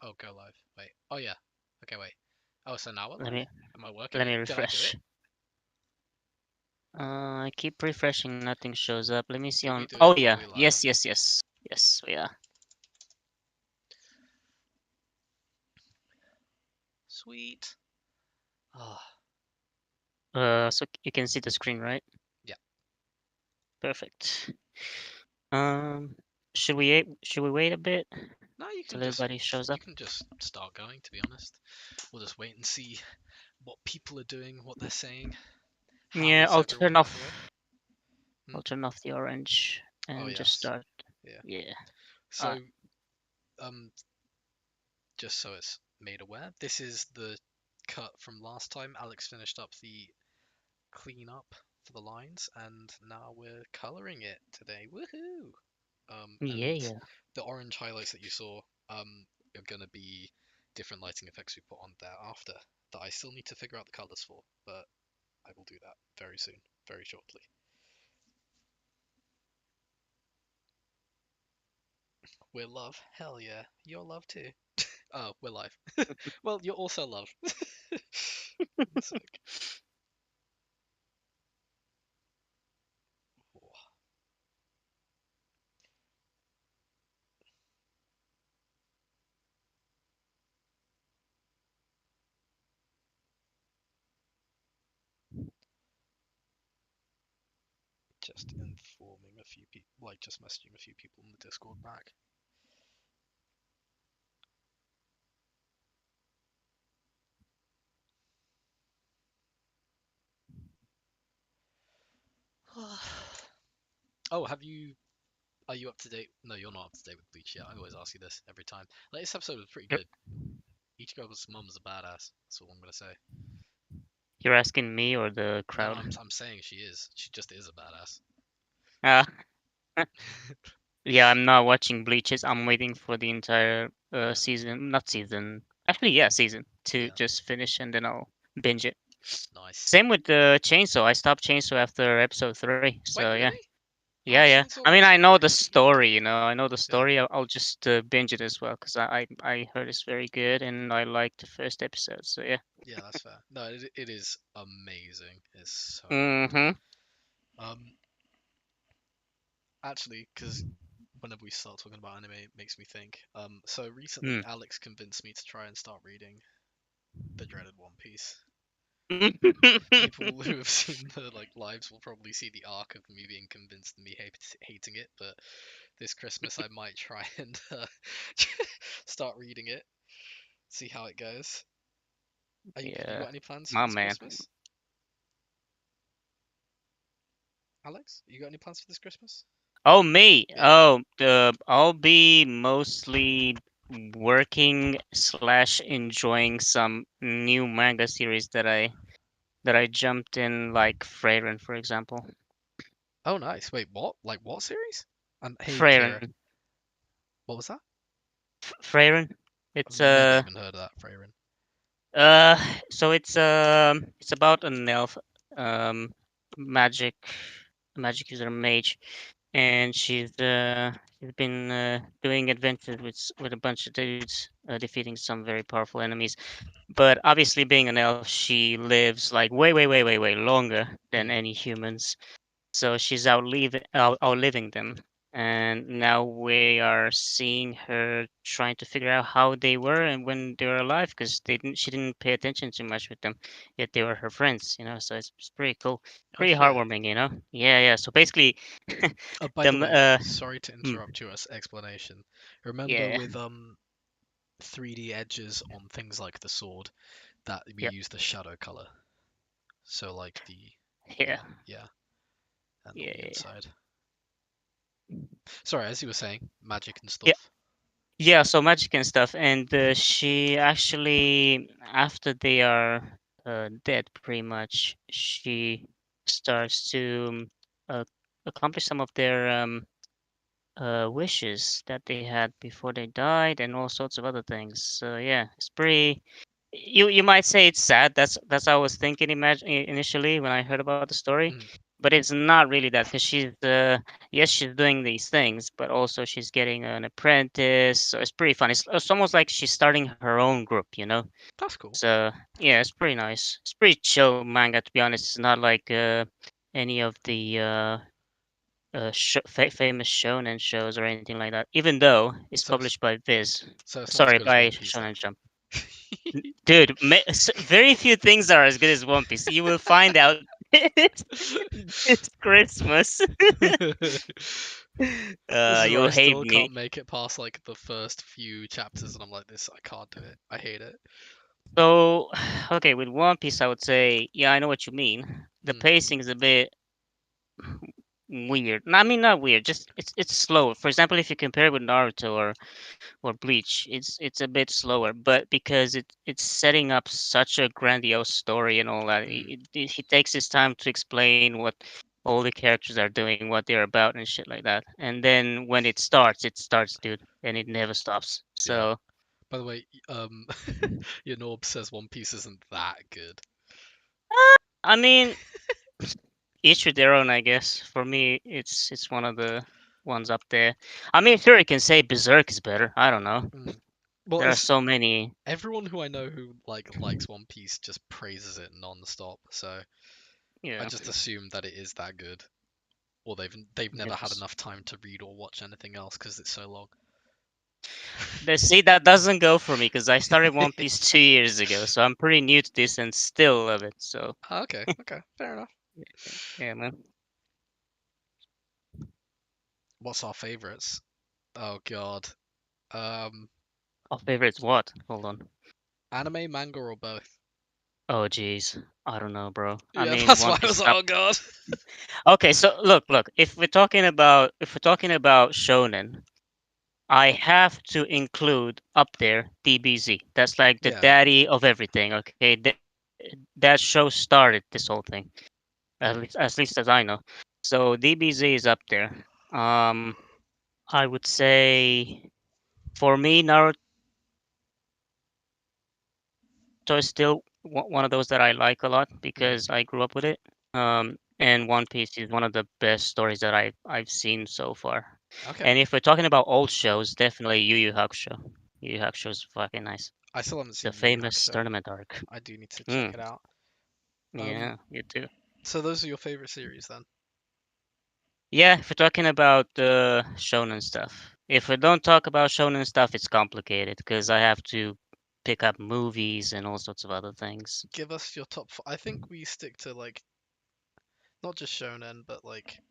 Oh, go live. Wait. Oh yeah. Okay, wait. Oh, so now we're Let live? me Am I working let it? me Did I do it? refresh. I keep refreshing, nothing shows up. Let me see Did we on. do it Oh before yeah, we live? yes, we are. Sweet. Ah, So you can see the screen, right? yeah. Perfect. Um, should we wait a bit No, till everybody shows you up? can just start going. To be honest, we'll just wait and see what people are doing, what they're saying. How Yeah, is everyone, by the way? Hmm? I'll turn off the orange Oh and just yes. start. Yeah. Yeah. So, Alright. um, just so it's made aware, this is the cut from last time. Alex finished up the clean up for the lines, and now we're coloring it today. Woohoo! Yeah, And yeah. the orange highlights that you saw are gonna be different lighting effects we put on there after that I still need to figure out the colors for, but I will do that very soon, very shortly. We're love, hell yeah, you're love too. Oh, we're live. Well, you're also love. One sec. Just informing a few people, like just messaging a few people in the Discord back. Oh, have you? Are you up to date? No, you're not up to date with Bleach yet. I always ask you this every time. Like, this episode was pretty You're, good. Ichigo's mum's a badass. That's all I'm gonna say. you're asking me or the No, crowd? I'm saying she is. She just is a badass. Uh, yeah, I'm not watching Bleaches. I'm waiting for the entire Yeah, season, not season. Actually, yeah, season to yeah, just finish and then I'll binge it. nice. Same with the Chainsaw. I stopped Chainsaw after episode 3. So Wait, yeah. really? Oh, Yeah, yeah. Chainsaw I mean, was I know the pretty good. story, I know the Yeah, story. I'll just binge it as well because I heard it's very good and I liked the first episode. So yeah. yeah, that's fair. No, it is amazing. It's so good. Mm-hmm. Um, actually, because whenever we start talking about anime, it makes me think. So recently, Mm. Alex convinced me to try and start reading the dreaded One Piece. People who have seen the like lives will probably see the arc of me being convinced and me hating it, but this Christmas I might try and start reading it, see how it goes. Have you Yeah, got any plans for my this man. Christmas, Alex? You got any plans for this Christmas? Oh, me. Yeah. Oh, I'll be mostly working slash enjoying some new manga series that I jumped in, like Freyren, for example. Oh, nice. Wait, what? Like what series? Hey, Kira, Freyren. what was that? Freyren. I've It's never even heard of that, Freyrin. uh so it's about an elf um magic magic user mage, and she's been doing adventures with a bunch of dudes, defeating some very powerful enemies. But obviously, being an elf, she lives like way longer than Hmm. any humans. So she's outliving them. And now we are seeing her trying to figure out how they were and when they were alive, because she didn't pay attention too much with them, yet they were her friends. So it's pretty cool, Oh pretty shit. heartwarming. Yeah, yeah. So basically, By the them. way, sorry to Hmm, interrupt your explanation. Remember yeah, with 3D edges on things like the sword that we yeah, use the shadow color. So like yeah, the yeah, and on yeah, the yeah. inside. Sorry, as you were saying, magic and Yeah, stuff. yeah, so magic and stuff. And she actually, after they are dead, pretty much, she starts to uh, accomplish some of their wishes that they had before they died, and all sorts of other things. So yeah, it's pretty. You might say it's sad. That's I was thinking initially when I heard about the story, Mm. but it's not really that because she's yes, she's doing these things, but also she's getting an apprentice, so it's pretty fun. It's almost like she's starting her own group, you know. That's cool. So yeah, it's pretty nice. It's pretty chill manga, to be honest. It's not like any of the famous shonen shows or anything like that. Even though it's So published by Viz, it's not as sorry, good as by One Piece then. Shonen Jump. Dude, very few things are as good as One Piece. You will find out this Christmas. This is where You'll I hate still me. can't make it past like the first few chapters, and I'm like, this, I can't do it. I hate it. So, okay, with One Piece, I would say, yeah, I know what you mean. The Mm, pacing is a bit weird. I mean, not weird, just it's slow. For example, if you compare it with Naruto or Bleach, it's a bit slower, but because it's setting up such a grandiose story and all that, mm, he takes his time to explain what all the characters are doing, what they're about, and shit like that. And then when it starts, dude, and it never stops. yeah. So, By the way, your Norb says One Piece isn't that good. I mean, each with their own, I guess. For me, it's one of the ones up there. I mean, sure, you can say Berserk is better. I don't know. Mm. Well, There are as so many. everyone who I know who likes One Piece just praises it non-stop, so I Yeah. just assume that it is that good, or they've never had Yes. enough time to read or watch anything else because it's so long. See, that doesn't go for me because I started One Piece 2 years ago, so I'm pretty new to this and still love it. So, Okay, okay, fair enough. yeah, man. What's our favorites? Oh God. Um, Our favorite's what? Hold on. Anime, manga, or both? Oh, jeez. I don't know, bro. I Yeah, mean, that's One why I Piece was is like, up. oh God. Okay, so look. If we're talking about shonen, I have to include up there DBZ. That's like the Yeah. daddy of everything. Okay, that show started this whole thing. At least as I know. So DBZ is up there. Um, I would say for me, Naruto is still one of those that I like a lot because I grew up with it. Hmm. And One Piece is one of the best stories that I've seen so far. And if we're talking about old shows, Okay. definitely Yu Yu Hakusho. Yu Yu Hakusho is fucking nice. The I still famous haven't seen Yu Yu tournament arc. Hakusho. I do need to check it out. Yeah, Um, you too. so those are your favorite series then? Yeah, if we're talking about shonen stuff. If we don't talk about shonen stuff, it's complicated because I have to pick up movies and all sorts of other things. Give us your top. I think we stick to like not just shonen, but like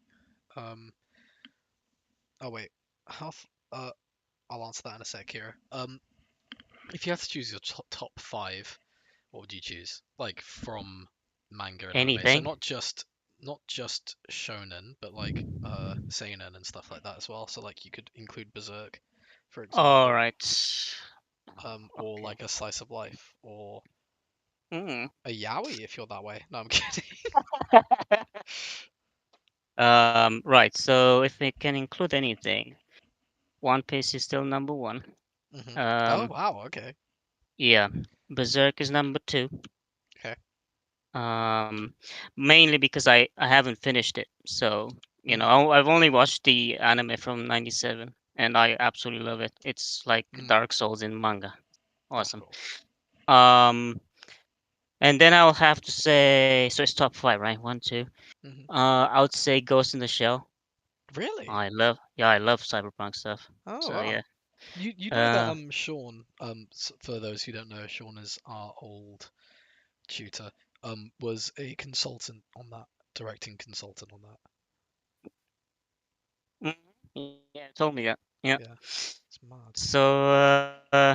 um. Oh wait, how? I'll answer that in a sec here. If you had to choose your top five, what would you choose? Like from manga and anime. So Anything? not just shonen, but like seinen and stuff like that as well. So like you could include Berserk, for All example, right. or Okay. like a slice of life, or Mm. a yaoi if you're that way. No, I'm kidding. Right. So if we can include anything, One Piece is still number one. Oh Um, wow, okay, yeah. Berserk is number two. okay. Um, Mainly because I haven't finished it. So, Hmm. I've only watched the anime from 97 and I absolutely love it. It's like Hmm. Dark Souls in manga. That's Awesome. cool. Um, and then I'll have to say, so it's top five, right? One, two. Hmm. I would say Ghost in the Shell. Really? I love cyberpunk stuff. Oh So wow. yeah. You know that Uh, Sean, for those who don't know, Sean is our old tutor, was a consultant on that, directing consultant on that. mhm, yeah, told me that. Yeah. Yeah, it's mad. So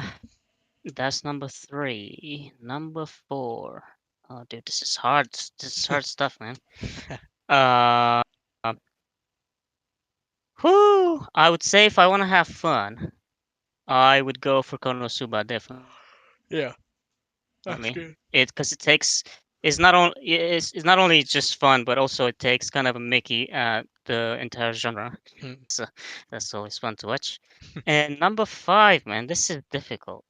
that's number three. Number four. Oh, dude, this is hard. This is hard stuff, man. Uh, I would say if I want to have fun, I would go for Konosuba, definitely. Yeah, It that's because good. it's not only just fun, but also it takes kind of a Mickey at the entire genre. Hmm. So that's always fun to watch. And number five, man, this is difficult.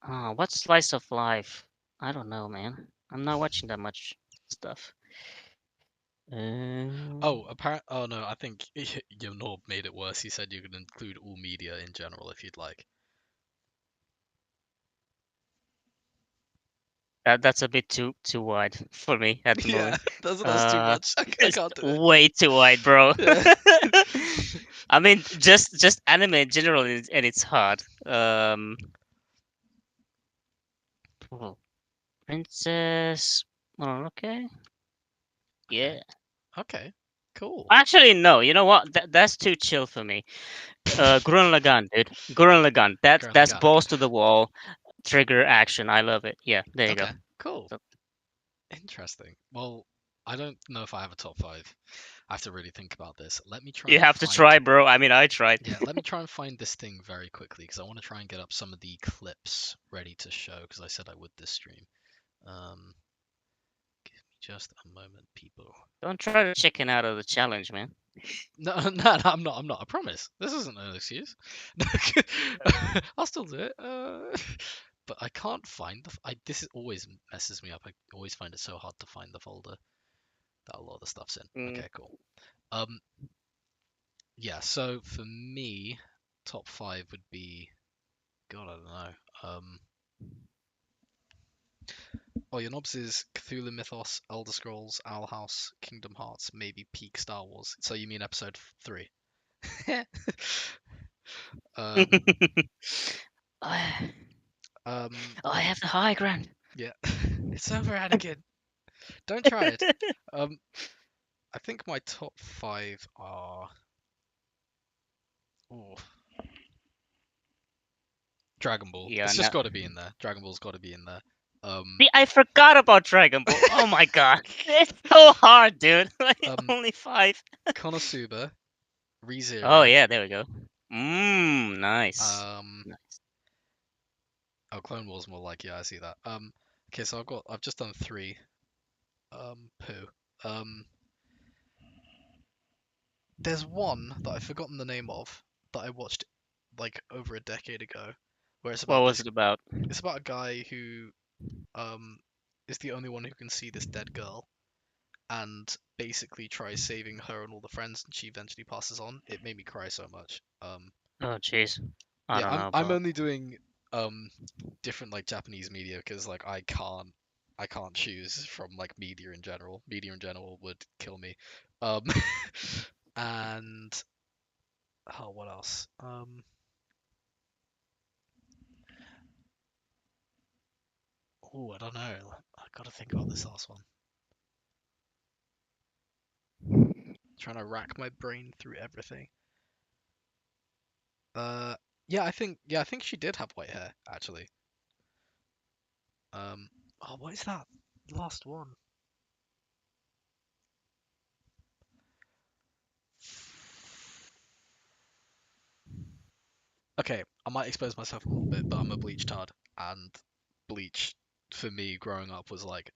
What slice of life? I don't know, man. I'm not watching that much stuff. Uh, Oh, apparent. Oh no, I think your Norb made it worse. He said you could include all media in general if you'd like. that's a bit too wide for me at the Yeah, moment. that's too Uh, much. I it's can't do it. way too wide, bro. Yeah. I mean, just anime in general, and it's hard. Oh, Princess Mononoke? Okay. Yeah. Okay. Cool. Actually, no. You know what? That's too chill for me. Gurren Lagann, dude. Gurren Lagann. Gurren That's Lagann. Okay. balls to the wall, trigger action. I love it. Yeah, there you go. Okay. Cool. So Interesting. Well, I don't know if I have a top five. I have to really think about this. Let me try you and have to find. try, bro. I mean, I tried. Yeah, let me try and find this thing very quickly because I want to try and get up some of the clips ready to show because I said I would this stream. Give me just a moment, people. Don't try to chicken out of the challenge, man. No, no, no, I'm not. I'm not. I promise. This isn't an excuse. I'll still do it. But I can't find the. This is always messes me up. I always find it so hard to find the folder that a lot of the stuff's in. Mm. Okay, cool. Um, yeah. So for me, top five would be. God, I don't know. Oh, your knobs is Cthulhu Mythos, Elder Scrolls, Owl House, Kingdom Hearts, maybe peak Star Wars. So you mean episode 3? um, I I oh, have the high ground. yeah. It's over, Anakin. Don't try it. Um, I think my top five are. Ooh, Dragon Ball. Yeah, It's just no. got to be in there. Dragon Ball's got to be in there. Um, See, I forgot about Dragon Ball. Oh my god, it's so hard, dude. Like um, only five. Konosuba, Oh ReZero, yeah, there we go. Nice. um, Nice. oh, Clone Wars more like, yeah, I see that. Okay, so I've just done three. Poo. Um, there's one that I've forgotten the name of that I watched like over a decade ago, where it's What about was this. it about? It's about a guy who um is the only one who can see this dead girl, and basically tries saving her and all the friends, and she eventually passes on. It made me cry so much. Oh jeez, I Yeah, don't know, I'm bro. only doing um different like Japanese media because like I can't choose from like media in general. Media in general would kill me. Um, and oh, what else? Oh, I don't know. I gotta think about this last one. Trying to rack my brain through everything. Uh, yeah, I think she did have white hair actually. Um, oh, what is that last one? Okay, I might expose myself a little bit, but I'm a Bleach tard, and Bleach for me growing up was like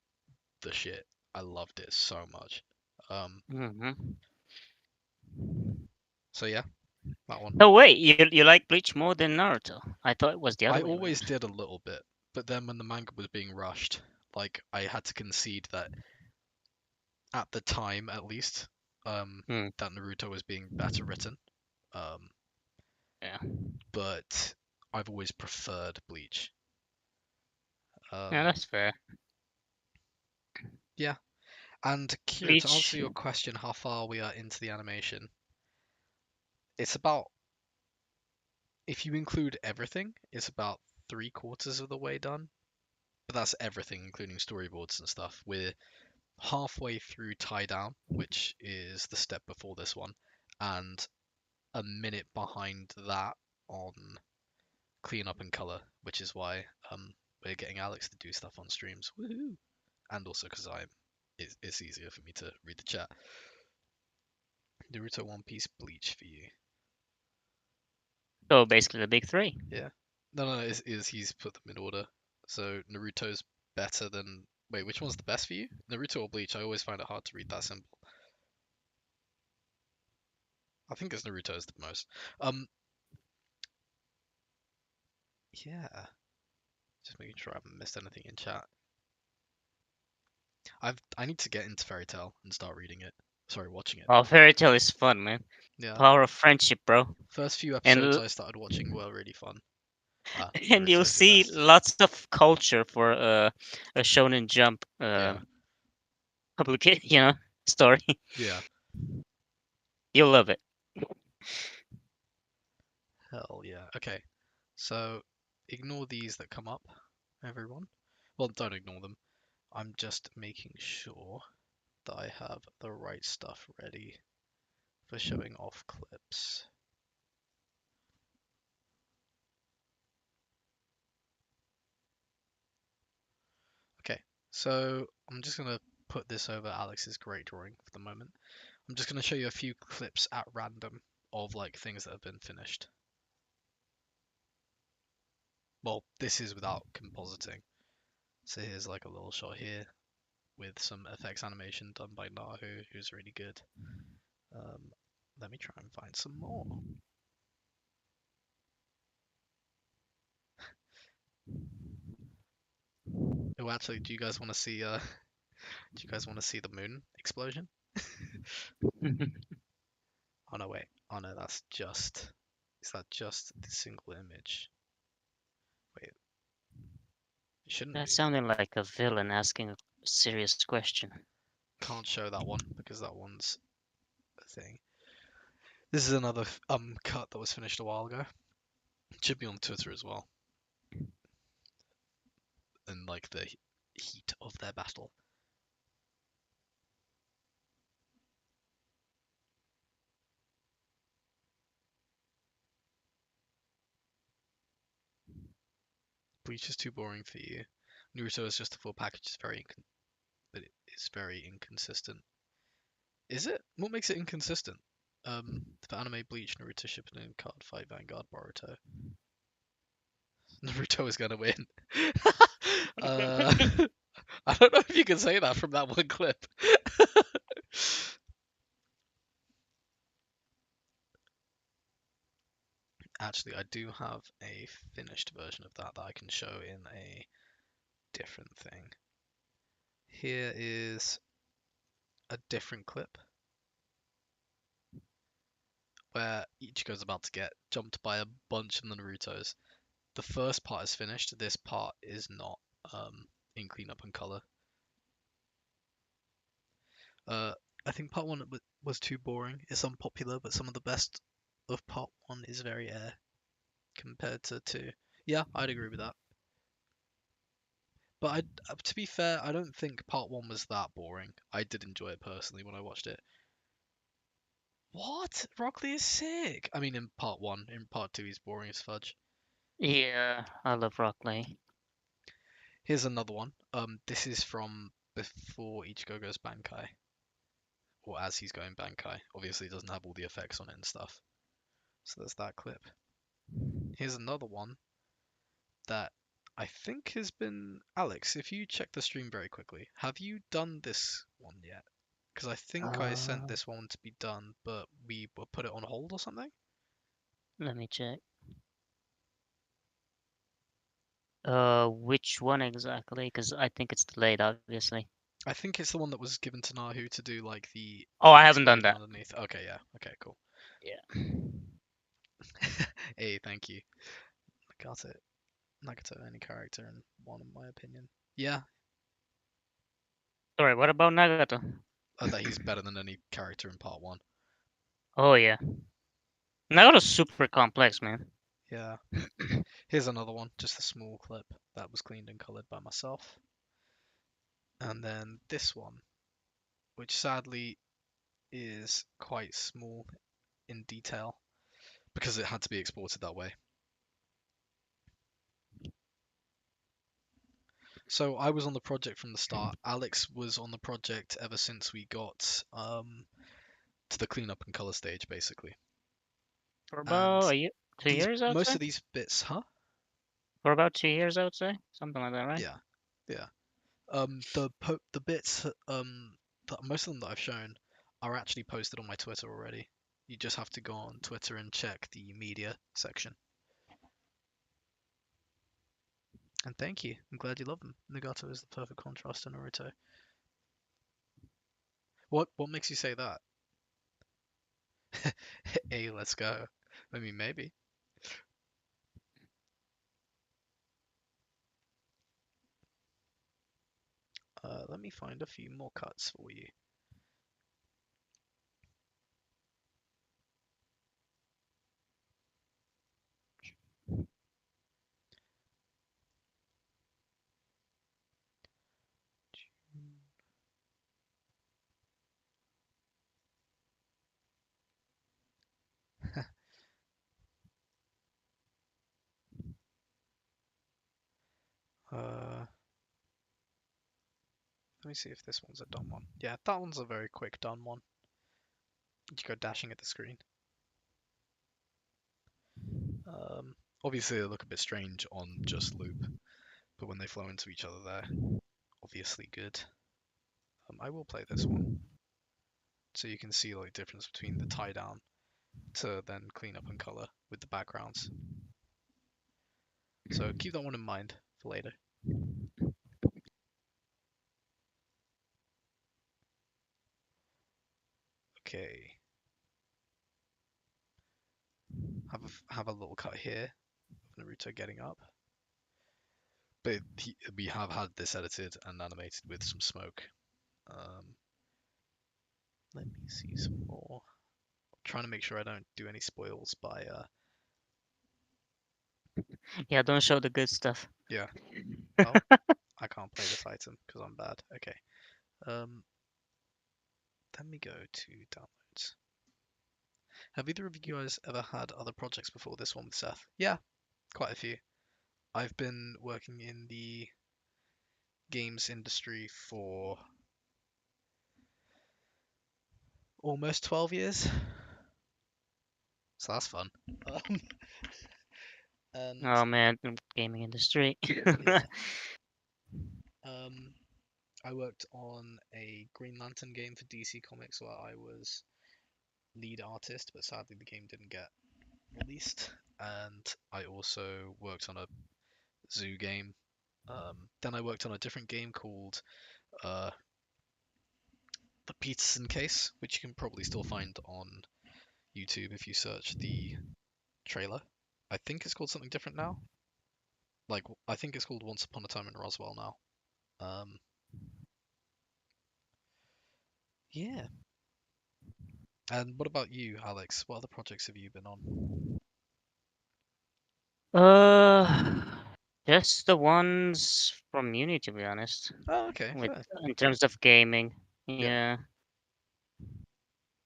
the shit. I loved it so much. Um, Hmm. so yeah, that one. So wait, you like Bleach more than Naruto? I thought it was the I other way always around. did a little bit, but then when the manga was being rushed, like I had to concede that at the time at least, um, Hmm. that Naruto was being better written. Um, Yeah. but I've always preferred Bleach. Yeah, Um, that's fair. yeah. And Kira, to answer Bleach. your question, how far we are into the animation, it's about, if you include everything, it's about three-quarters of the way done. But that's everything, including storyboards and stuff. We're halfway through tie down, which is the step before this one, and a minute behind that on clean up and color, which is why we're getting Alex to do stuff on streams. Woohoo! And also because it's easier for me to read the chat. Naruto, One Piece, Bleach for you. So basically the big three. Yeah. No, no, no. Is he's put them in order. So Naruto's better than. Wait, which one's the best for you? Naruto or Bleach? I always find it hard to read that symbol. I think it's Naruto's the most. Um, yeah. Just making sure I haven't missed anything in chat. I need to get into Fairy Tail and start reading it. Sorry, watching it. Oh, Fairy Tail is fun, man. Yeah. Power of friendship, bro. First few And episodes I started watching were really fun. and you'll Naruto is the see best. lots of culture for a Shonen Jump Yeah. publication, story. Yeah. You'll love it. Hell yeah. Okay. So ignore these that come up, everyone. Well, don't ignore them. I'm just making sure that I have the right stuff ready for showing off clips. Okay, so I'm just gonna put this over Alex's great drawing for the moment. I'm just gonna show you a few clips at random of like things that have been finished. Well, this is without compositing. So here's like a little shot here with some effects animation done by Nahu, who's really good. Um, Let me try and find some more. Oh, actually, do you guys want to see? Do you guys want to see the moon explosion? Oh no, wait. Oh no, that's just. Is that just the single image? Wait, it shouldn't That be. sounded like a villain asking a serious question. Can't show that one because that one's a thing. This is another cut that was finished a while ago. It should be on Twitter as well. In like the heat of their battle. Bleach is too boring for you. Naruto is just a full package. It's very, but it is very inconsistent. Is it? What makes it inconsistent? For anime Bleach, Naruto Shippuden, Card Fight, Vanguard, Boruto. Naruto is gonna win. uh, I don't know if you can say that from that one clip. Actually, I do have a finished version of that that I can show in a different thing. Here is a different clip where Ichigo's about to get jumped by a bunch of the Narutos. The first part is finished. This part is not in cleanup and color. Uh, I think part one was too boring. It's unpopular, but some of the best of part one is very air compared to two. Yeah, I'd agree with that. But to be fair, I don't think part one was that boring. I did enjoy it personally when I watched it. What? Rock Lee is sick. I mean, in part one. In part two, he's boring as fudge. Yeah, I love Rock Lee. Here's another one. This is from before Ichigo goes Bankai, or as he's going Bankai. Obviously, it doesn't have all the effects on it and stuff. So there's that clip. Here's another one that I think has been Alex. If you check the stream very quickly, have you done this one yet? Because I think I sent Uh, this one to be done, but we will put it on hold or something. Let me check. Which one exactly? Because I think it's delayed, obviously. I think it's the one that was given to Nahu to do like the Oh, I haven't done exploding that. underneath. Okay, yeah. Okay, cool. Yeah. Hey, thank you. I got it. Nagato, any character in one, in my opinion. Yeah, Sorry, what about Nagato? that he's better than any character in part one. Oh yeah, Nagato's super complex, man. Yeah. Here's another one, just a small clip that was cleaned and colored by myself. And then this one, which sadly is quite small in detail because it had to be exported that way. So I was on the project from the start. Alex was on the project ever since we got to the cleanup and color stage, basically. For about And a year, two these years, I would most say. of these bits, huh? For about 2 years, I would say, something like that, right? Yeah, yeah. The bits that most of them that I've shown are actually posted on my Twitter already. You just have to go on Twitter and check the media section. And thank you. I'm glad you love them. Nagato is the perfect contrast to Naruto. What makes you say that? Hey, let's go. I mean, maybe. Let me find a few more cuts for you. Let me see if this one's a done one. Yeah, that one's a very quick done one. You go dashing at the screen. Um, Obviously they look a bit strange on just loop, but when they flow into each other, they're obviously good. I will play this one, so you can see like difference between the tie down to then clean up and color with the backgrounds. So keep that one in mind for later. Okay, have a little cut here of Naruto getting up, but we have had this edited and animated with some smoke. Um, Let me see some more. Trying to make sure I don't do any spoils by Yeah, don't show the good stuff. yeah. Oh, I can't play this item because I'm bad. Okay. Um, let me go to downloads. Have either of you guys ever had other projects before this one with Seth? Yeah, quite a few. I've been working in the games industry for almost 12 years, so that's fun. Um, and Oh man, gaming industry. yeah, um, I worked on a Green Lantern game for DC Comics where I was lead artist, but sadly the game didn't get released. And I also worked on a zoo game. Then I worked on a different game called uh, the Peterson Case, which you can probably still find on YouTube if you search the trailer. I think it's called something different now. Like I think it's called Once Upon a Time in Roswell now. Um, yeah. And what about you, Alex? What other projects have you been on? uh, just the ones from uni, to be honest. Oh, okay, With fair. in terms of gaming, Yeah. yeah,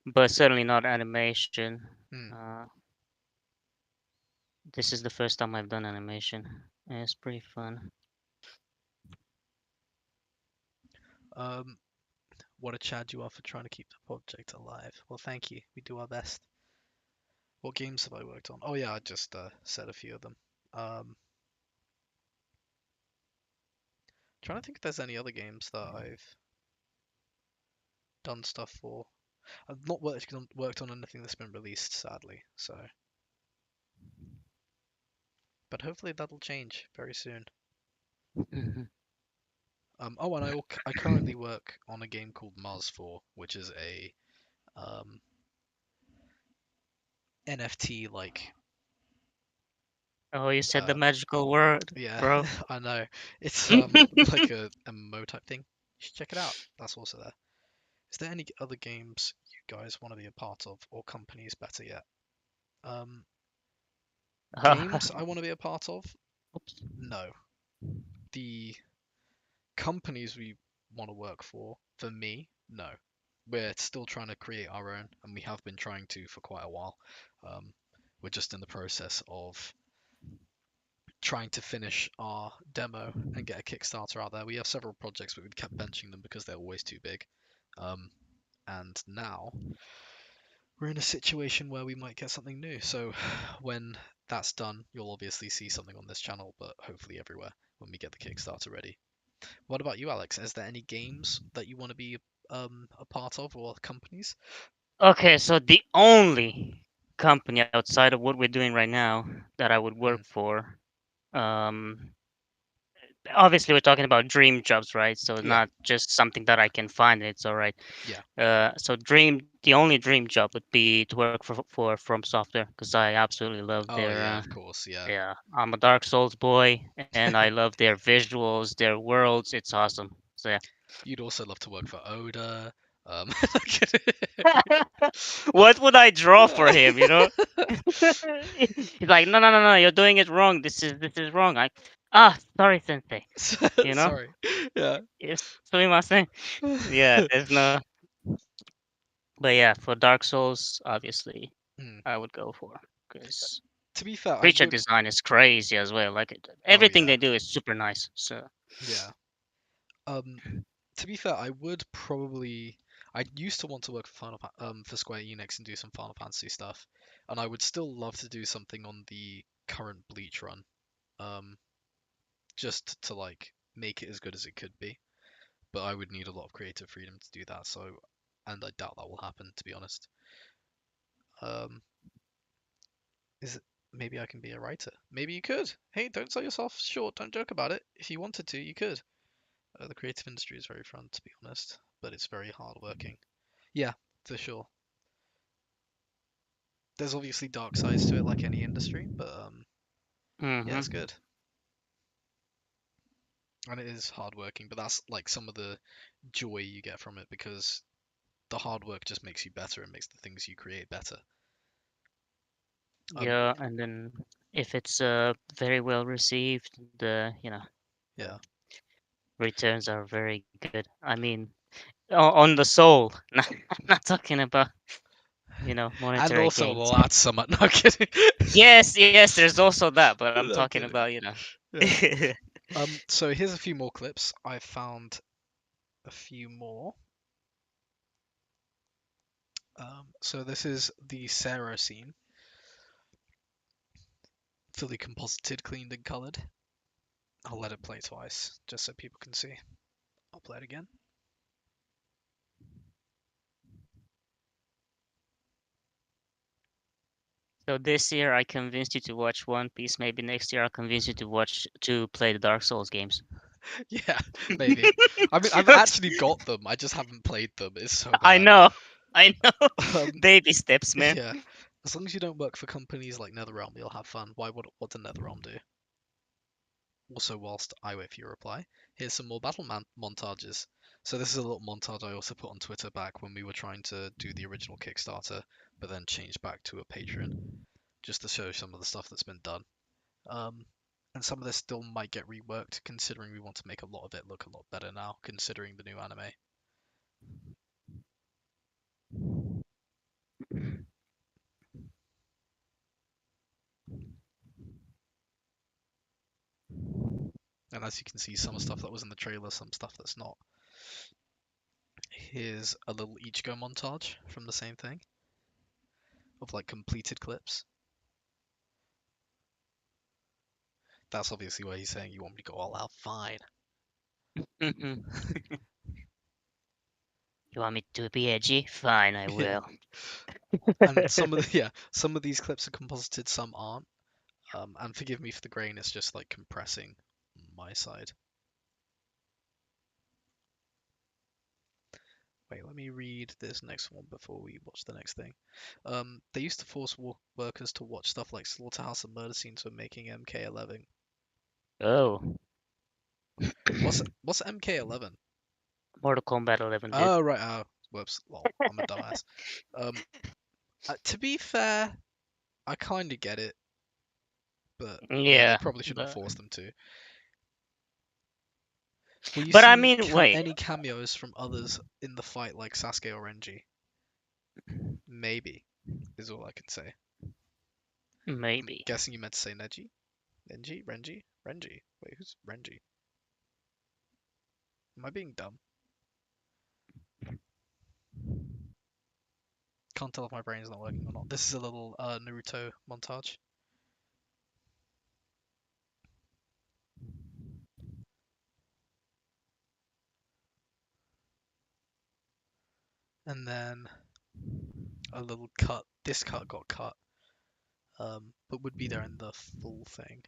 but certainly not animation. Hmm. Uh, this is the first time I've done animation. And it's pretty fun. Um, what a Chad you are for trying to keep the project alive. Well, thank you. We do our best. What games have I worked on? Oh yeah, I just said a few of them. Trying to think if there's any other games that I've done stuff for. I've not worked on anything that's been released, sadly. So, but hopefully that'll change very soon. Oh, and I currently work on a game called Mars 4, which is a um, NFT like Oh, you said the uh, magical word, yeah, bro. I know. It's like a MMO type thing. You should check it out. That's also there. Is there any other games you guys want to be a part of, or companies better yet? Um, Games I want to be a part of? Oops. No. The companies we want to work for me, no. We're still trying to create our own, and we have been trying to for quite a while. Um, we're just in the process of trying to finish our demo and get a Kickstarter out there. We have several projects, but we've kept benching them because they're always too big. Um, and now we're in a situation where we might get something new. So when that's done, you'll obviously see something on this channel, but hopefully everywhere when we get the Kickstarter ready. What about you, Alex? Is there any games that you want to be a part of or companies? Okay, so the only company outside of what we're doing right now that I would work Hmm. for, um, obviously we're talking about dream jobs, right? So Yeah, not just something that I can find. It's all right. yeah. So the only dream job would be to work for From Software because I absolutely love Oh their. yeah, of course, yeah. Yeah, I'm a Dark Souls boy, and I love their visuals, their worlds. It's awesome. So yeah. You'd also love to work for Oda. Um, What would I draw for him? You know, he's like, no, no, no, no, you're doing it wrong. This is wrong. Sorry, Sensei. You know, sorry. Yeah. it's sumimasen. Yeah, there's no. But yeah, for Dark Souls, obviously, Hmm. I would go for because To be fair, I creature would. design is crazy as well. Like Oh everything yeah, they do is super nice. So. yeah. Um, to be fair, I would probably. I used to want to work for for Square Enix and do some Final Fantasy stuff, and I would still love to do something on the current Bleach run. Um, just to like make it as good as it could be. But I would need a lot of creative freedom to do that. So, and I doubt that will happen, to be honest. Um, is it? Maybe I can be a writer. Maybe you could. Hey, don't sell yourself short. Don't joke about it. If you wanted to, you could. The creative industry is very fun, to be honest, but it's very hard working. Yeah, for sure. There's obviously dark sides to it, like any industry, but yeah, it's Hmm. good. And it is hard working, but that's like some of the joy you get from it because the hard work just makes you better and makes the things you create better. Um, Yeah, and then if it's very well received, the yeah. returns are very good. I mean, on the soul. I'm not talking about And monetary also gains. lots so much. No I'm kidding. Yes, yes, there's also that, but I'm No I'm talking kidding. about Yeah. So here's a few more clips. I found a few more. So this is the Sarah scene, fully composited, cleaned, and colored. I'll let it play twice, just so people can see. I'll play it again. So this year I convinced you to watch One Piece. Maybe next year I'll convince you to play the Dark Souls games. Yeah, maybe. I mean, I've actually got them. I just haven't played them. It's so I bad. know, I know. Um, Baby steps, man. yeah. As long as you don't work for companies like NetherRealm, you'll have fun. Why would what did NetherRealm do? Also, whilst I wait for your reply, here's some more montages. So this is a little montage I also put on Twitter back when we were trying to do the original Kickstarter, but then changed back to a Patreon, just to show some of the stuff that's been done. Um, and some of this still might get reworked, considering we want to make a lot of it look a lot better now, considering the new anime. And as you can see, some stuff that was in the trailer, some stuff that's not. Here's a little Ichigo montage from the same thing, of like completed clips. That's obviously where he's saying you want me to go all out. Fine. Mhm. You want me to be edgy? Fine, I Yeah. will. And some of these clips are composited, some aren't. And forgive me for the grain, it's just like compressing my side. Wait, let me read this next one before we watch the next thing. They used to force workers to watch stuff like slaughterhouse and murder scenes when making MK11. Oh, What's MK11? Mortal Kombat 11, dude. Oh right, whoops, lol, I'm a dumbass. Um, to be fair, I kind of get it, but yeah, they Yeah, probably shouldn't have but forced them to. Will you but I see mean, wait, any cameos from others in the fight, like Sasuke or Renji? Maybe, is all I can say. I'm maybe. guessing you meant to say Neji, Nenji, Renji. Wait, who's Renji? Am I being dumb? Can't tell if my brain's not working or not. This is a little Naruto montage, and then a little cut. This cut got cut, but would be there in the full thing.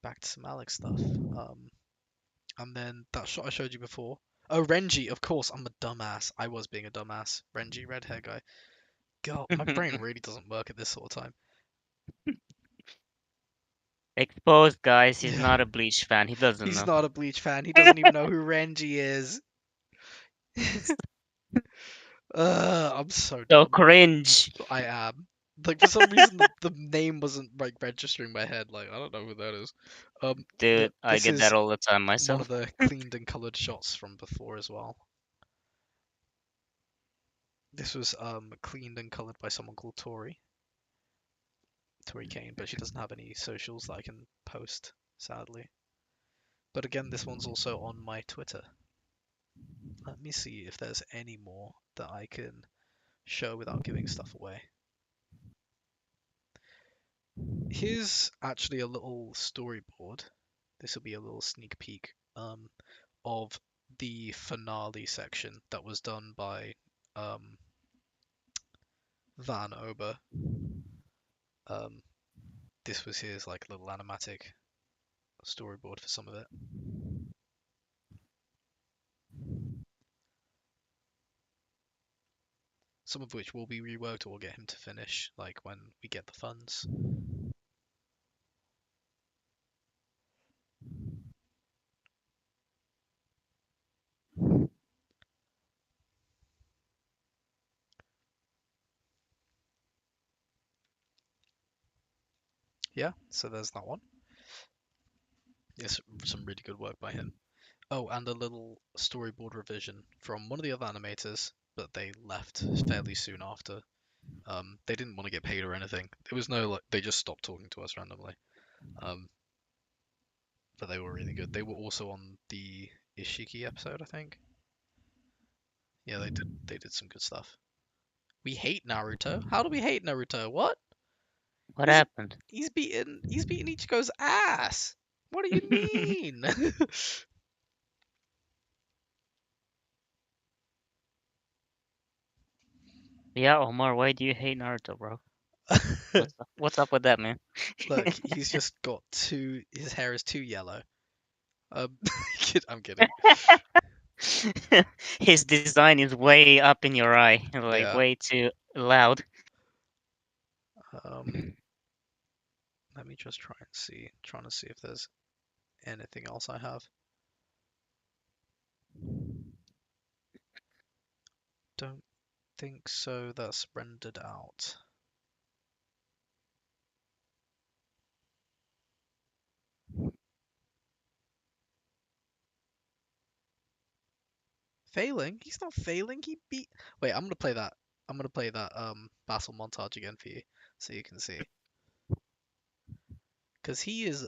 back to some Alex stuff. And then that shot I showed you before. Oh, Renji, of course, I'm a dumbass. I was being a dumbass. Renji, red hair guy. God, my brain really doesn't work at this sort of time. Exposed, guys. He's Yeah, not a Bleach fan. He doesn't he's know. not a Bleach fan. He doesn't even know who Renji is. I'm so So dumb. cringe. I am. Like for some reason the name wasn't like registering in my head. Like I don't know who that is. Dude, I This get that is all the time one of myself. the cleaned and colored shots from before as well. This was cleaned and colored by someone called Tori Kane, but she doesn't have any socials that I can post, sadly. But again, this one's also on my Twitter. Let me see if there's any more that I can show without giving stuff away. Here's actually a little storyboard. This will be a little sneak peek of the finale section that was done by um, Van Ober. Um, this was his like little animatic storyboard for some of it. Some of which will be reworked or we'll get him to finish, like when we get the funds. Yeah, so there's that one. It's some really good work by him. Oh, and a little storyboard revision from one of the other animators, but they left fairly soon after. They didn't want to get paid or anything. It was no like they just stopped talking to us randomly. Um, but they were really good. They were also on the Ishiki episode, I think. Yeah, they did. They did some good stuff. We hate Naruto. How do we hate Naruto? What? What He's happened? he's beating Ichigo's ass. What do you mean? Yeah, Omar, why do you hate Naruto, bro? What's up with that, man? Look, he's just got too. His hair is too yellow. Um, I'm kidding. His design is way up in your eye, like Yeah. way too loud. Um, let me just try and see. Trying to see if there's anything else I have. Don't think so. That's rendered out. Failing? He's not failing. He beat. Wait, I'm gonna play that. I'm gonna play that battle montage again for you, so you can see. Cause he is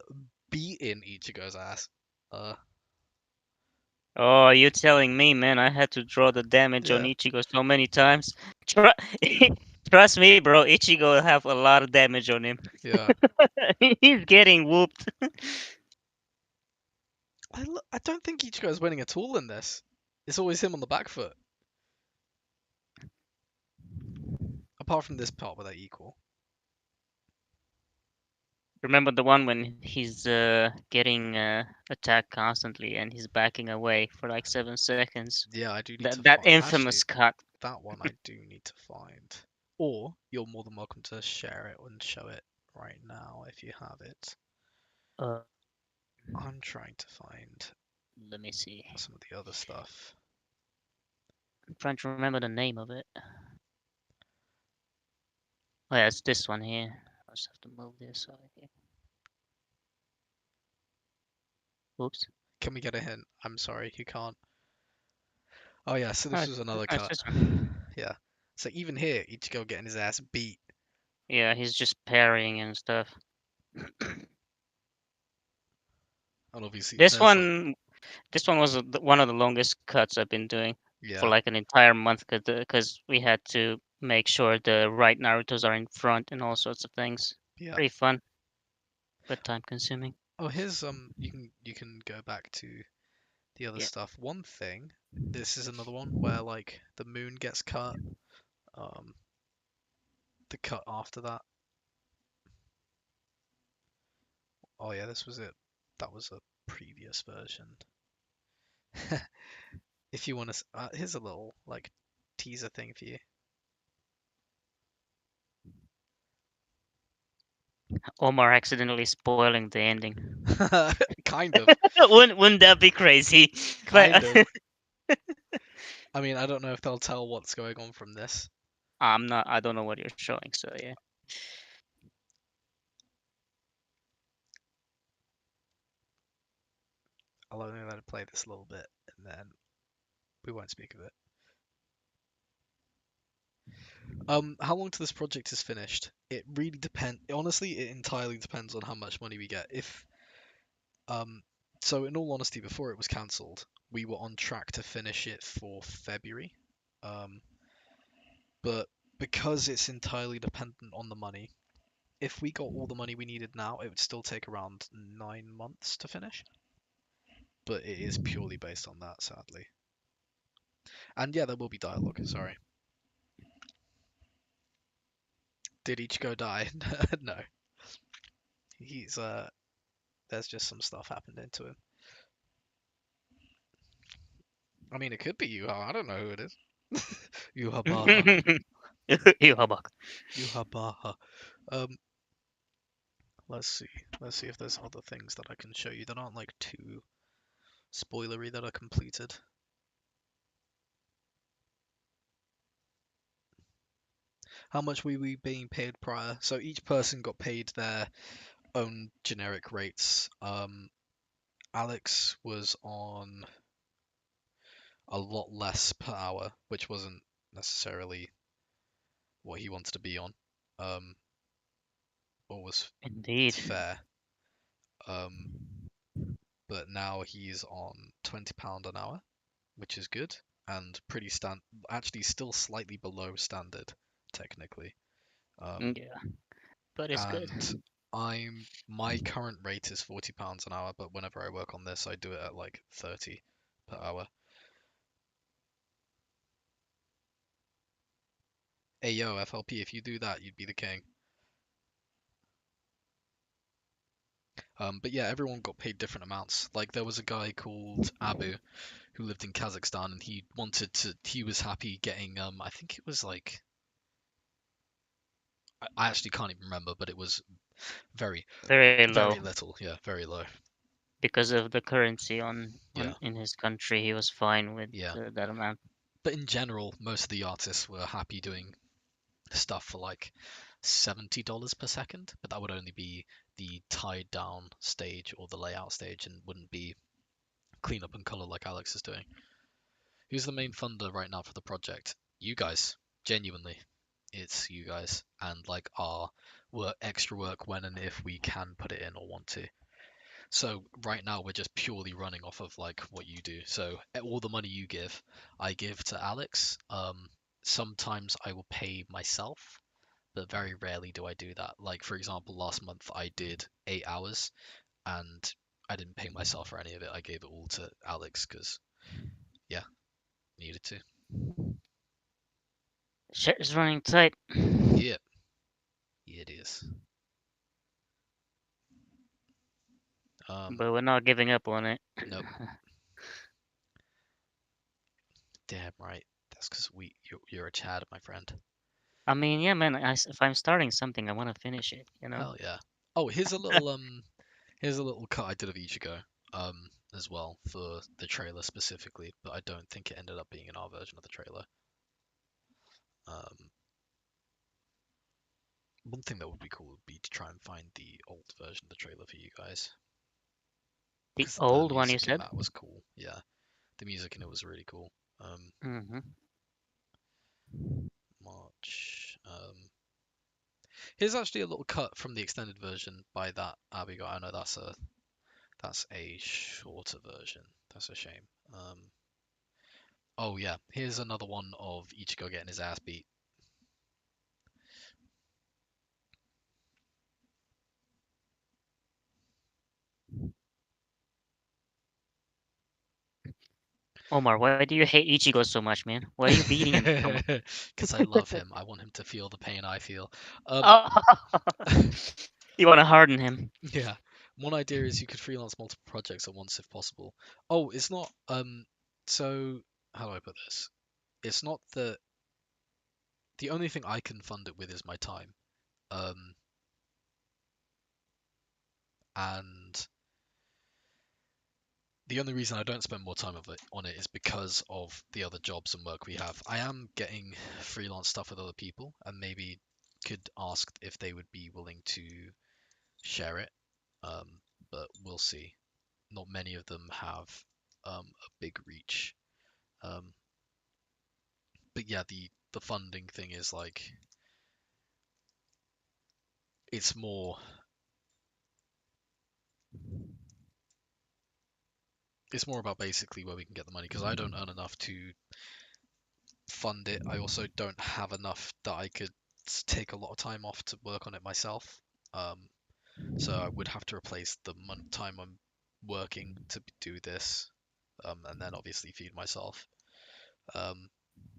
beating Ichigo's ass. Uh, Oh, you're telling me, man, I had to draw the damage on yeah, Ichigo so many times. Tru- Trust me, bro, Ichigo have a lot of damage on him. yeah. He's getting whooped. I don't think Ichigo's winning at all in this. It's always him on the back foot. Apart from this part where they're equal. Remember the one when he's getting attacked constantly and he's backing away for like 7 seconds? Yeah, I do need to That find. infamous Actually, cut. that one I do need to find. Or you're more than welcome to share it and show it right now if you have it. Uh, I'm trying to find Let me see. some of the other stuff. I'm trying to remember the name of it. Oh yeah, it's this one here. I just have to move this over here. Oops. Can we get a hint? I'm sorry, you can't. Oh yeah, so Oh, this was another it's cut. this one. Yeah. So even here, Ichigo getting his ass beat. Yeah, he's just parrying and stuff. And obviously This there's like, one, this one was one of the longest cuts I've been doing for yeah, like an entire month because we had to make sure the right Naruto's are in front and all sorts of things. yeah. Pretty fun, but time consuming. Oh, here's you can go back to the other Yeah. stuff. One thing, this is another one where like the moon gets cut. Um, the cut after that. Oh yeah, this was it. That was a previous version. If you want to, here's a little like teaser thing for you. Omar accidentally spoiling the ending. Kind of, Wouldn't that be crazy? kind But of. I mean, I don't know if they'll tell what's going on from this. I'm not. I don't know what you're showing. So yeah. I'll only let it play this little bit, and then we won't speak of it. How long till this project is finished? It really depends. Honestly, it entirely depends on how much money we get. If um, so in all honesty, before it was cancelled, we were on track to finish it for February. Um, but because it's entirely dependent on the money, if we got all the money we needed now, it would still take around 9 months to finish. But it is purely based on that, sadly. And yeah, there will be dialogue. Sorry. Did Ichigo die? No. He's There's just some stuff happened into him. I mean, it could be Yuha. I don't know who it is. Yuhabaha. You hubbub. Yuhabaha. Um, let's see. Let's see if there's other things that I can show you that aren't like too spoilery that are completed. How much were we being paid prior? So each person got paid their own generic rates. Alex was on a lot less per hour, which wasn't necessarily what he wanted to be on, um, or was Indeed. fair. Um, but now he's on £20 an hour, which is good and pretty actually still slightly below standard technically. Um, Yeah, but it's good. and my current rate is £40 an hour, but whenever I work on this, I do it at like 30 per hour. Hey yo, FLP, if you do that, you'd be the king. But yeah, everyone got paid different amounts. Like there was a guy called Abu who lived in Kazakhstan, and he was happy getting I think it was like I actually can't even remember, but it was very Very low very little. Yeah, very low. because of the currency Yeah, on in his country. He was fine with yeah. that amount. But in general, most of the artists were happy doing stuff for like $70 per second, but that would only be the tied down stage or the layout stage and wouldn't be cleanup and color like Alex is doing. Who's the main funder right now for the project? You guys. Genuinely. It's you guys. And like our extra work when and if we can put it in or want to. So right now we're just purely running off of like what you do. So all the money you give, I give to Alex. Sometimes I will pay myself, but very rarely do I do that. Like for example, last month I did 8 hours and I didn't pay myself for any of it. I gave it all to Alex because yeah, needed to. Shit is running tight, Yeah, yeah it is. Um, but we're not giving up on it. nope. Damn right. That's because you're a Chad, my friend. I mean, yeah, man. If I'm starting something, I want to finish it. Hell yeah. Oh, here's a little cut I did of Ichigo, as well for the trailer specifically, but I don't think it ended up being in our version of the trailer. Um, one thing that would be cool would be to try and find the old version of the trailer for you guys, The because the old one, you music in said? that was cool. Yeah, the music in it was really cool. Hmm. March. Here's actually a little cut from the extended version by that Abigail. I know that's a shorter version. That's a shame. Oh yeah, here's another one of Ichigo getting his ass beat. Omar, why do you hate Ichigo so much, man? Why are you beating him so much? Because I love him. I want him to feel the pain I feel. Um, Oh, you want to harden him? yeah, One idea is you could freelance multiple projects at once if possible. Oh, it's not so how do I put this? It's not that the only thing I can fund it with is my time. Um and the only reason I don't spend more time of it on it is because of the other jobs and work we have. I am getting freelance stuff with other people and maybe could ask if they would be willing to share it. Um, but we'll see. Not many of them have a big reach. Um, but yeah, the funding thing is like it's more it's more about basically where we can get the money because I don't earn enough to fund it. I also don't have enough that I could take a lot of time off to work on it myself. Um, so I would have to replace the time I'm working to do this, and then obviously feed myself. Um,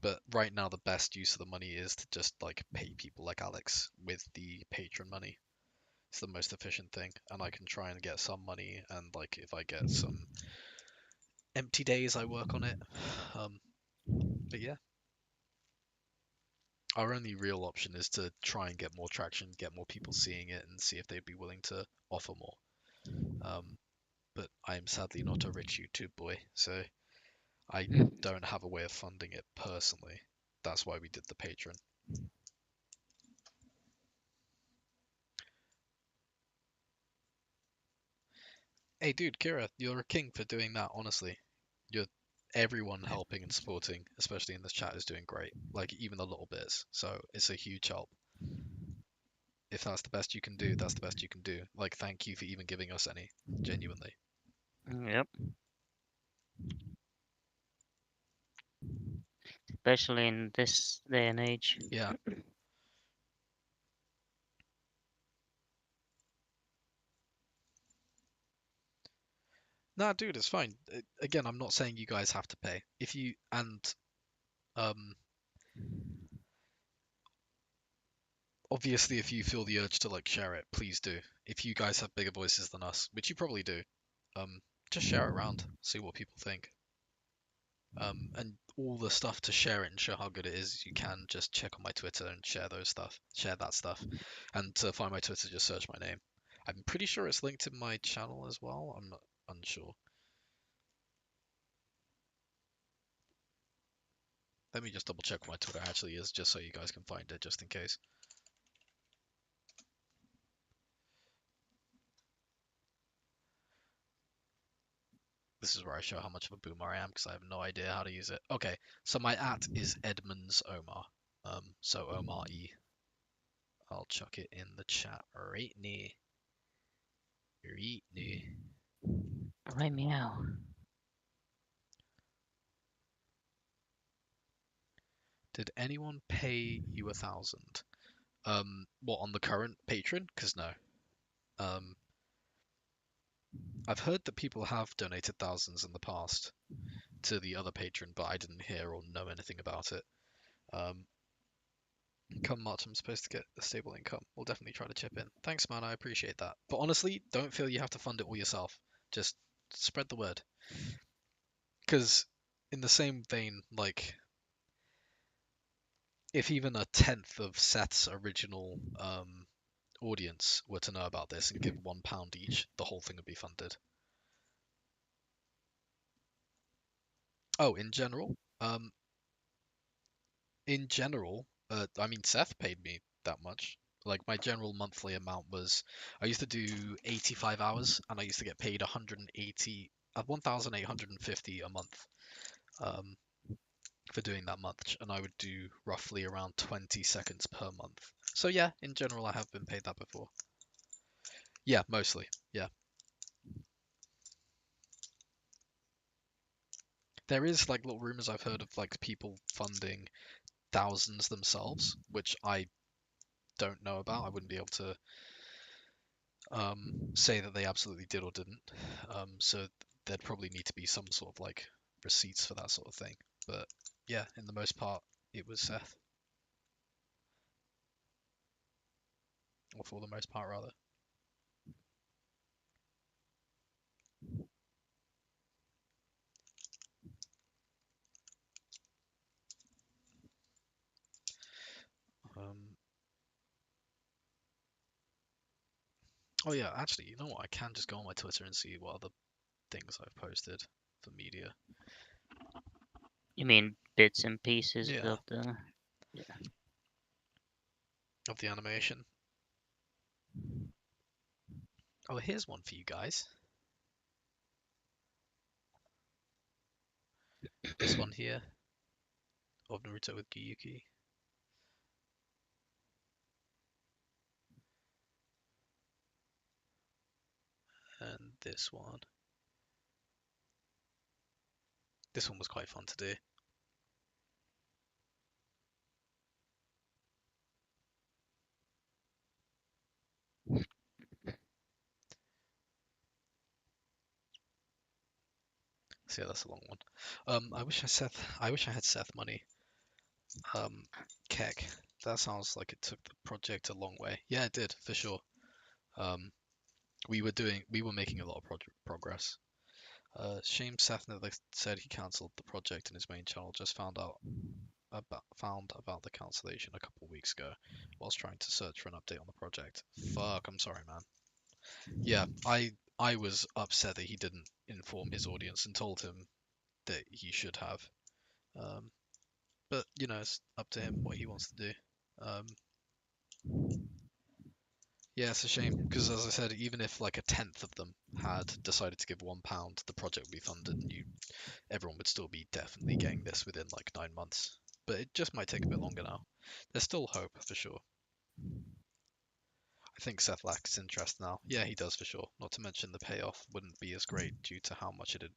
but right now, the best use of the money is to just like pay people like Alex with the patron money. It's the most efficient thing, and I can try and get some money. And like if I get some empty days, I work on it. Um, but yeah, our only real option is to try and get more traction, get more people seeing it, and see if they'd be willing to offer more. Um, but I am sadly not a rich YouTube boy, so I don't have a way of funding it personally. That's why we did the Patreon. Hey, dude, Kira, you're a king for doing that. Honestly, you're everyone helping and supporting, especially in this chat, is doing great. Like even the little bits, so it's a huge help. If that's the best you can do, that's the best you can do. Like, thank you for even giving us any, genuinely. Yep. Especially in this day and age. Yeah. Nah, dude, it's fine. Again, I'm not saying you guys have to pay. If you and um obviously if you feel the urge to like share it, please do. If you guys have bigger voices than us, which you probably do, um just share it around, see what people think. And all the stuff to share it and show how good it is, you can just check on my Twitter and share that stuff. And to find my Twitter, just search my name. I'm pretty sure it's linked in my channel as well. I'm not unsure. Let me just double check what my Twitter actually is, just so you guys can find it, just in case. This is where I show how much of a boomer I am because I have no idea how to use it. Okay, so my at is Edmonds Omar. So Omar E. I'll chuck it in the chat right now. Right now. Right meow. Did anyone pay you 1,000? What on the current patron? Because no. Um, I've heard that people have donated thousands in the past to the other patron, but I didn't hear or know anything about it. Um, come March, I'm supposed to get a stable income. We'll definitely try to chip in. Thanks, man. I appreciate that. But honestly, don't feel you have to fund it all yourself. Just spread the word. Because in the same vein, like if even a tenth of Seth's original audience were to know about this and give £1 each, the whole thing would be funded. Oh, in general, I mean, Seth paid me that much. Like my general monthly amount was, I used to do 85 hours, and I used to get paid 180, 1,850 a month, um, for doing that much, and I would do roughly around 20 seconds per month. So yeah, in general, I have been paid that before. Yeah, mostly. Yeah, there is like little rumors I've heard of like people funding thousands themselves, which I don't know about. I wouldn't be able to say that they absolutely did or didn't. So there'd probably need to be some sort of like receipts for that sort of thing. But yeah, in the most part, it was Seth, or for the most part, rather. Oh yeah, actually, you know what? I can just go on my Twitter and see what other things I've posted for media. You mean bits and pieces Yeah, of the? Yeah. of the animation. Oh, here's one for you guys. This one here of Naruto with Gyuki, and this one. This one was quite fun to do. So yeah, that's a long one. I wish I had Seth money. Um, Keck. That sounds like it took the project a long way. Yeah, it did for sure. Um, we were making a lot of progress. Shame Seth never said he cancelled the project and his main channel just found about the cancellation a couple of weeks ago whilst trying to search for an update on the project. Fuck, I'm sorry, man. Yeah, I was upset that he didn't inform his audience and told him that he should have. Um, but you know, it's up to him what he wants to do. Um, yeah, it's a shame because, as I said, even if like a tenth of them had decided to give £1, the project would be funded, and everyone would still be definitely getting this within like 9 months. But it just might take a bit longer now. There's still hope for sure. I think Seth lacks interest now. Yeah, he does for sure. Not to mention the payoff wouldn't be as great due to how much it'd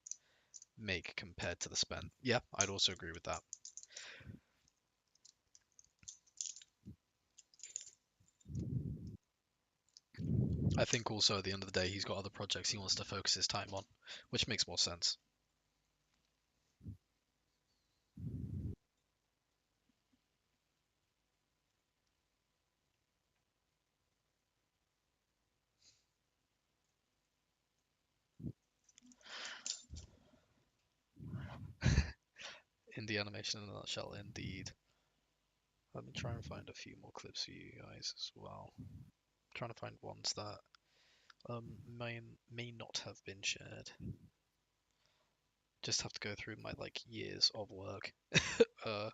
make compared to the spend. Yeah, I'd also agree with that. I think also at the end of the day, he's got other projects he wants to focus his time on, which makes more sense. In the animation in a nutshell, indeed. Let me try and find a few more clips for you guys as well. I'm trying to find ones that may not have been shared. Just have to go through my like years of work. uh,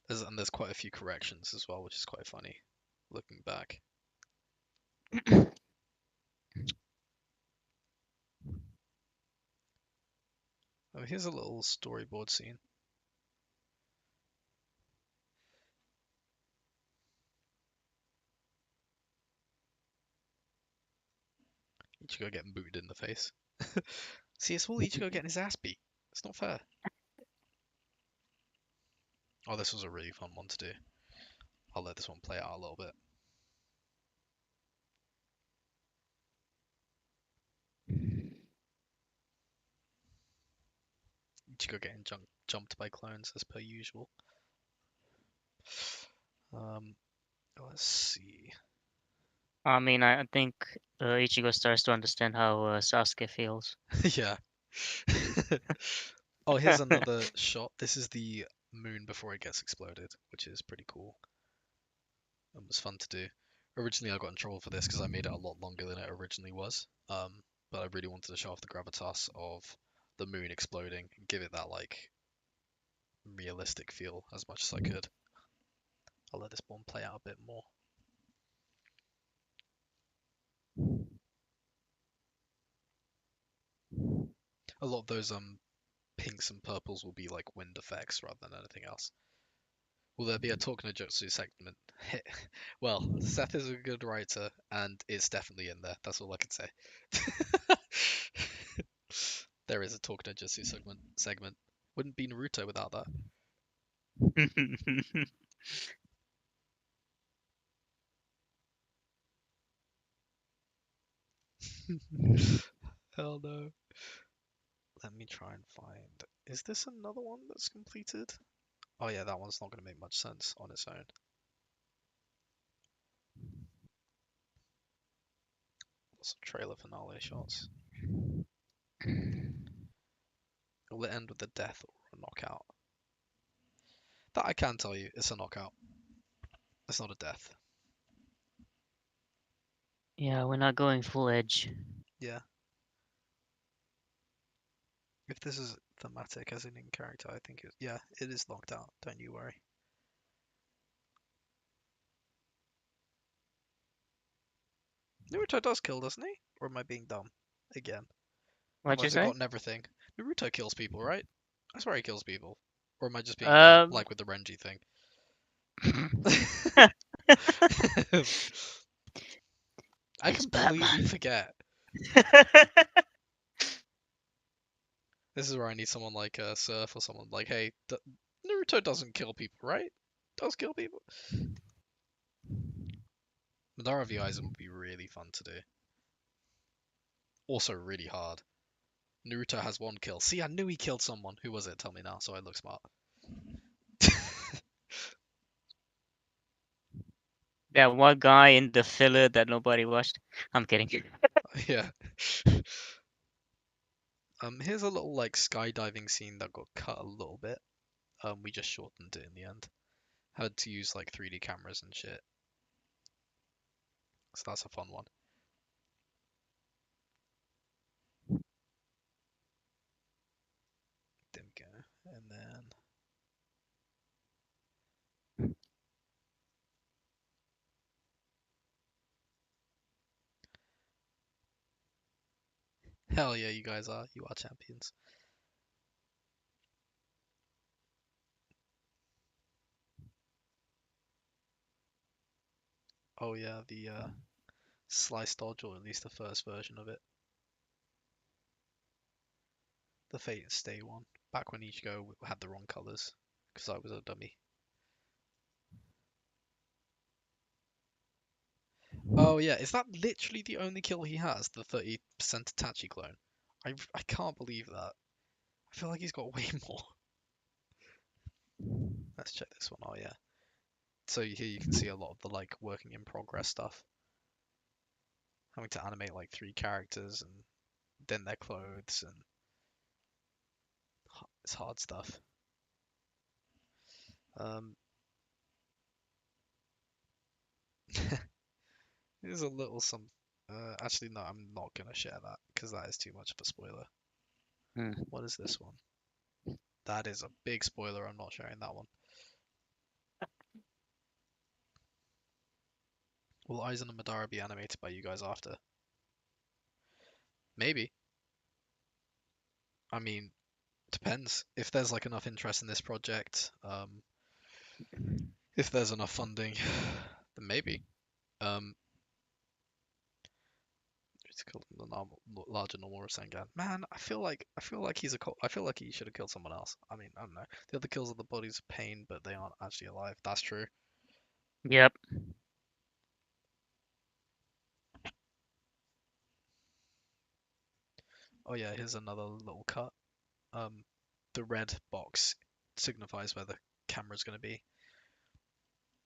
there's quite a few corrections as well, which is quite funny looking back. Oh, here's a little storyboard scene. Ichigo getting booted in the face. See, it's all Ichigo getting his ass beat. It's not fair. Oh, this was a really fun one to do. I'll let this one play out a little bit. Ichigo getting jumped by clones as per usual. Um, let's see. I mean, I think Ichigo starts to understand how Sasuke feels. Yeah. Oh, here's another shot. This is the moon before it gets exploded, which is pretty cool. It was fun to do. Originally, I got in trouble for this because I made it a lot longer than it originally was. But I really wanted to show off the gravitas of the moon exploding and give it that like realistic feel as much as I could. I'll let this one play out a bit more. A lot of those pinks and purples will be like wind effects rather than anything else. Will there be a talk no jutsu segment? Well, Seth is a good writer, and it's definitely in there. That's all I can say. There is a talk no jutsu segment. Wouldn't be Naruto without that. Hell no. Let me try and find. Is this another one that's completed? Oh yeah, that one's not going to make much sense on its own. Lots of trailer finale shots. Will it end with a death or a knockout? That I can tell you, it's a knockout. It's not a death. Yeah, we're not going full edge. Yeah. If this is thematic as in character, I think yeah, it is locked out. Don't you worry. Naruto does kill, doesn't he? Or am I being dumb? Again. Have What'd I you say? forgotten everything? Naruto kills people, right? I swear he kills people. Or am I just being dumb, Um, like with the Renji thing? I it's completely Batman. forget. This is where I need someone like Surf or someone like, hey, Naruto doesn't kill people, right? Does kill people? Madara v Aizen would be really fun to do. Also really hard. Naruto has one kill. See, I knew he killed someone. Who was it? Tell me now, so I look smart. That one guy in the filler that nobody watched. I'm kidding. Yeah. Here's a little like skydiving scene that got cut a little bit. We just shortened it in the end. Had to use like 3D cameras and shit. So that's a fun one. There we go. And then hell yeah, you guys are. You are champions. Oh yeah, the slice dodge, or at least the first version of it. The Fate and Stay one. Back when Ichigo had the wrong colors, because I was a dummy. Oh yeah, is that literally the only kill he has? The 30% Itachi clone. I can't believe that. I feel like he's got way more. Let's check this one. Oh yeah. So here you can see a lot of the like working in progress stuff. Having to animate like 3 characters and then their clothes, and it's hard stuff. Um, here's a little some. Actually, no, I'm not gonna share that because that is too much of a spoiler. Hmm. What is this one? That is a big spoiler. I'm not sharing that one. Will Aizen and Madara be animated by you guys after? Maybe. I mean, depends. If there's like enough interest in this project, if there's enough funding, then maybe. Um, it's killed the larger normal Rasengan. Man, I feel like I feel like he should have killed someone else. I mean, I don't know. The other kills are the bodies of pain, but they aren't actually alive. That's true. Yep. Oh yeah, here's another little cut. Um, the red box signifies where the camera's gonna be,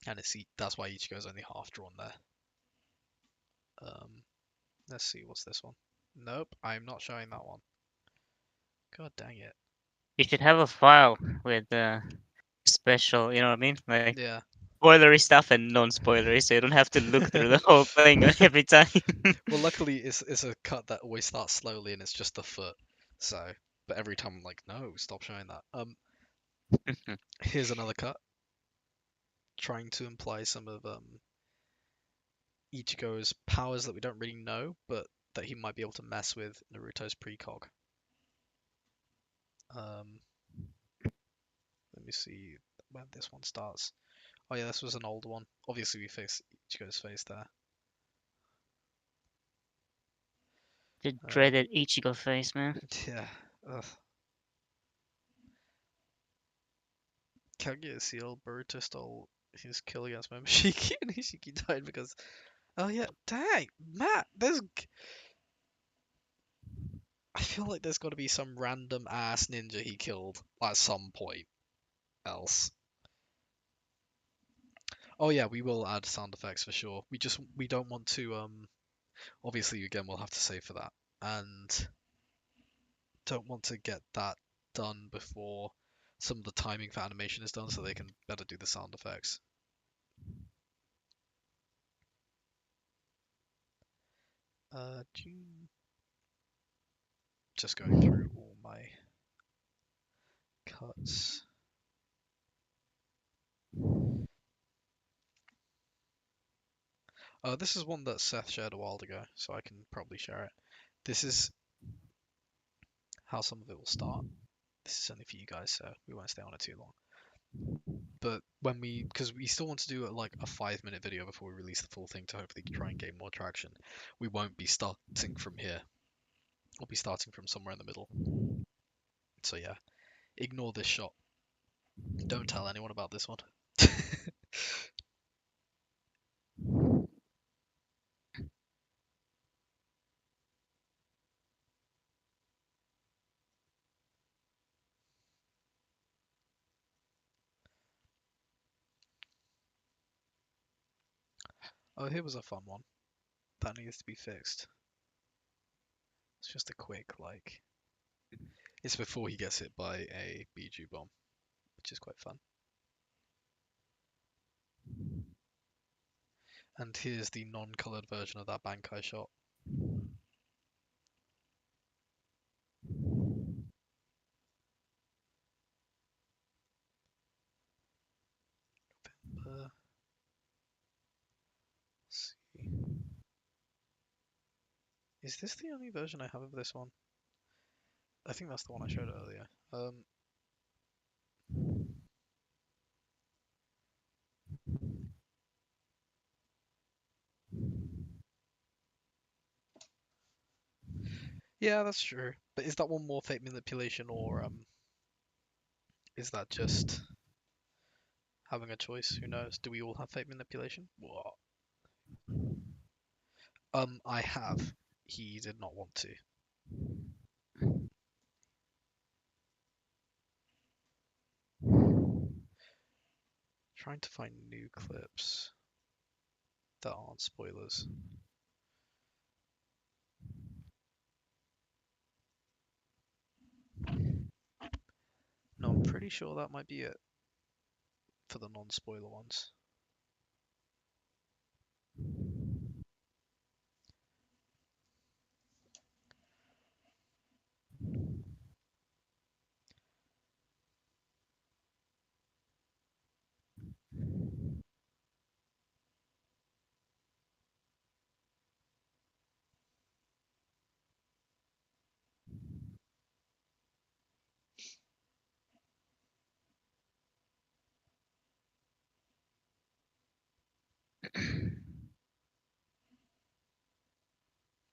and that's why Ichigo's only half drawn there. Um, let's see, what's this one? Nope, I'm not showing that one. God dang it. You should have a file with special, you know what I mean? Like Yeah. spoilery stuff and non-spoilery, so you don't have to look through the whole thing every time. Well, luckily it's a cut that always starts slowly and it's just the foot. So, but every time I'm like, no, stop showing that. Here's another cut trying to imply some of Ichigo's powers that we don't really know, but that he might be able to mess with Naruto's precog. Um, let me see when this one starts. Oh yeah, this was an old one. Obviously, we face Ichigo's face there. The Um, dreaded Ichigo face, man. yeah. Ugh. Kaguya Seal, Boruto stole his kill against Momoshiki, and Ishiki died because. Oh yeah, dang, Matt. I feel like there's got to be some random ass ninja he killed at some point else. Oh yeah, we will add sound effects for sure. We don't want to obviously again we'll have to save for that, and don't want to get that done before some of the timing for animation is done so they can better do the sound effects. just going through all my cuts. This is one that Seth shared a while ago, so I can probably share it. This is how some of it will start. This is only for you guys, so we won't stay on it too long. But because we still want to do like a 5-minute video before we release the full thing to hopefully try and gain more traction, we won't be starting from here. We'll be starting from somewhere in the middle. So yeah, ignore this shot. Don't tell anyone about this one. Oh, here was a fun one. That needs to be fixed. It's just a quick, like... It's before he gets hit by a Biju bomb, which is quite fun. And here's the non-colored version of that Bankai shot. Let's see. Is this the only version I have of this one? I think that's the one I showed earlier. Yeah, that's true. But is that one more fake manipulation, or is that just having a choice? Who knows? Do we all have fake manipulation? What? I have. He did not want to. Trying to find new clips that aren't spoilers. No, I'm pretty sure that might be it for the non-spoiler ones.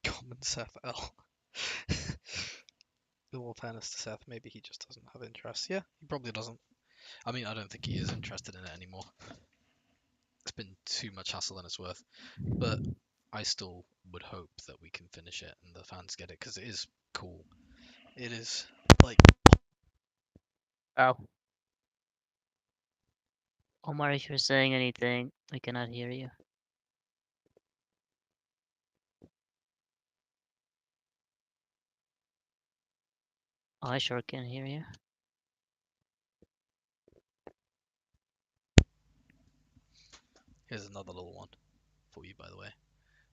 Common Seth L. In all fairness to Seth, maybe he just doesn't have interest. Yeah, he probably doesn't. I mean, I don't think he is interested in it anymore. It's been too much hassle than it's worth. But I still would hope that we can finish it and the fans get it because it is cool. It is like Oh, Omar, if you're saying anything, I cannot hear you. I sure can hear you. here's another little one for you, by the way.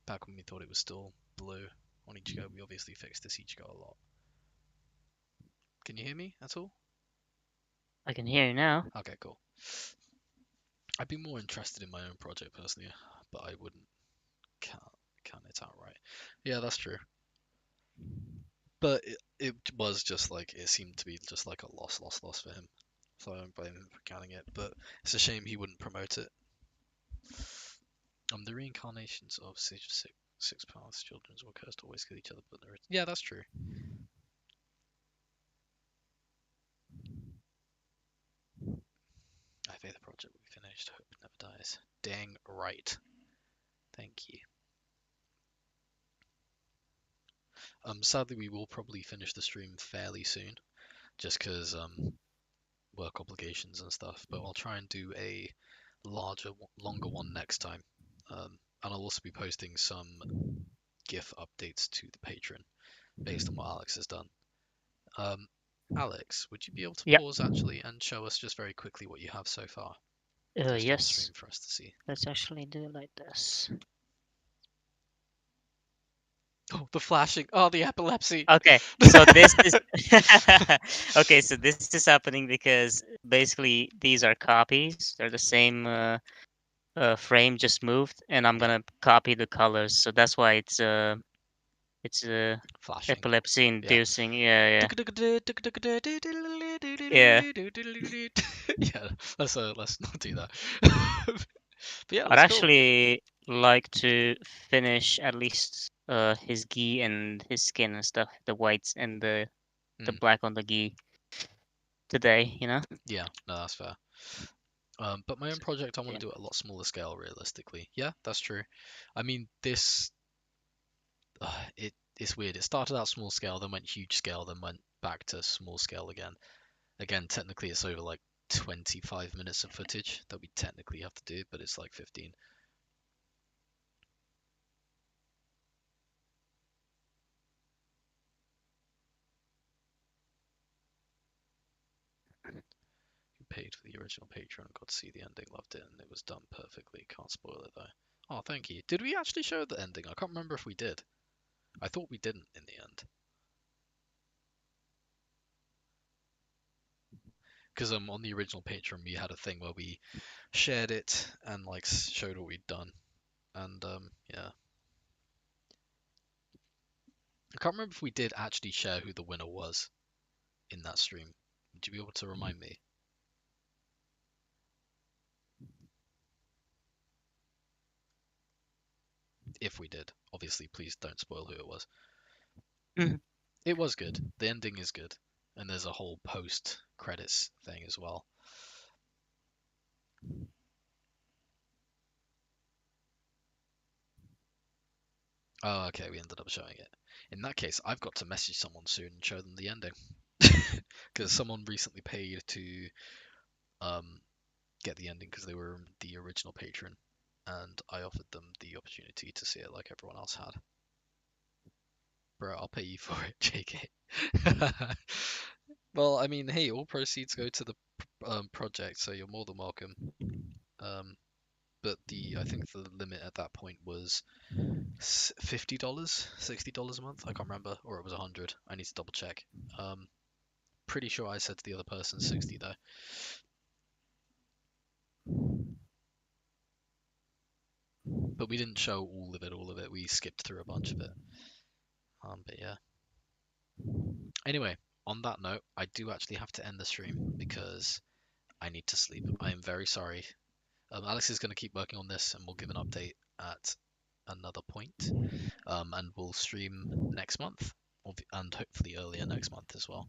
Back when we thought it was still blue on Ichigo, we obviously fixed this Ichigo a lot. Can you hear me at all? I can hear you now. Okay, cool. I'd be more interested in my own project personally, but I wouldn't count it outright. Yeah, that's true. But it was just like it seemed to be just like a loss for him. So I don't blame him for counting it. But it's a shame he wouldn't promote it. The reincarnations of six paths children were cursed to always kill each other, but yeah, that's true. I think the project will be finished. Hope it never dies. Dang right. Thank you. Sadly, we will probably finish the stream fairly soon, just because work obligations and stuff. But I'll try and do a longer one next time. And I'll also be posting some GIF updates to the patron based on what Alex has done. Alex, would you be able to Yeah. pause actually and show us just very quickly what you have so far? Just on Yes. stream for us to see. Let's actually do it like this. Oh, the flashing. Oh, the epilepsy. Okay, so this is okay. So this is happening because basically these are copies. They're the same frame, just moved, and I'm Yeah, gonna copy the colors. So that's why it's flashing. epilepsy Yeah. inducing. Yeah, yeah, yeah. Yeah, let's not do that. But yeah, I'd that's cool. actually like to finish at least his gi and his skin and stuff, the whites and the Mm, black on the gi today. yeah, no, that's fair. But my own So, project, I want yeah. to do it a lot smaller scale, realistically. Yeah, that's true. I mean, this, it's weird. It started out small scale, then went huge scale, then went back to small scale again. Again, technically, it's over like 25 minutes of footage that we technically have to do, but it's like 15. Who paid for the original Patreon, got to see the ending, loved it, and it was done perfectly. Can't spoil it though. Oh, thank you. Did we actually show the ending? I can't remember if we did. I thought we didn't in the end. Because on the original Patreon we had a thing where we shared it and like showed what we'd done. And yeah. I can't remember if we did actually share who the winner was in that stream. Would you be able to remind me? If we did. Obviously, please don't spoil who it was. Mhm. It was good. The ending is good. And there's a whole post credits thing as well. Oh, okay, we ended up showing it. In that case, I've got to message someone soon and show them the ending. Because someone recently paid to um, get the ending because they were the original patron, and I offered them the opportunity to see it like everyone else had. Bro, I'll pay you for it, JK. Well, I mean, hey, all proceeds go to the project, so you're more than welcome. Um, but I think the limit at that point was $50, $60 a month. I can't remember, or it was 100. I need to double check. Um, Pretty sure I said to the other person 60 though. But we didn't show all of it, all of it. We skipped through a bunch of it. But yeah. Anyway, on that note, I do actually have to end the stream because I need to sleep. I am very sorry. Alex is going to keep working on this and we'll give an update at another point. And we'll stream next month and hopefully earlier next month as well.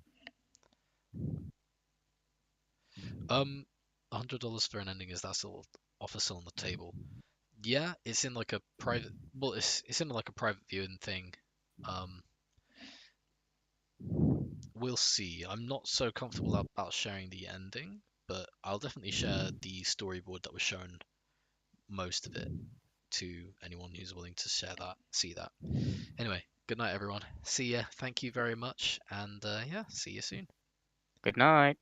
$100 for an ending, is that still offer still on the table? Yeah, it's in like a private. Well, it's in like a private viewing thing. Um, we'll see. I'm not so comfortable about sharing the ending, but I'll definitely share the storyboard that was shown, most of it, to anyone who's willing to share that, see that. Anyway, good night, everyone. See ya. Thank you very much, and yeah, see you soon. Good night.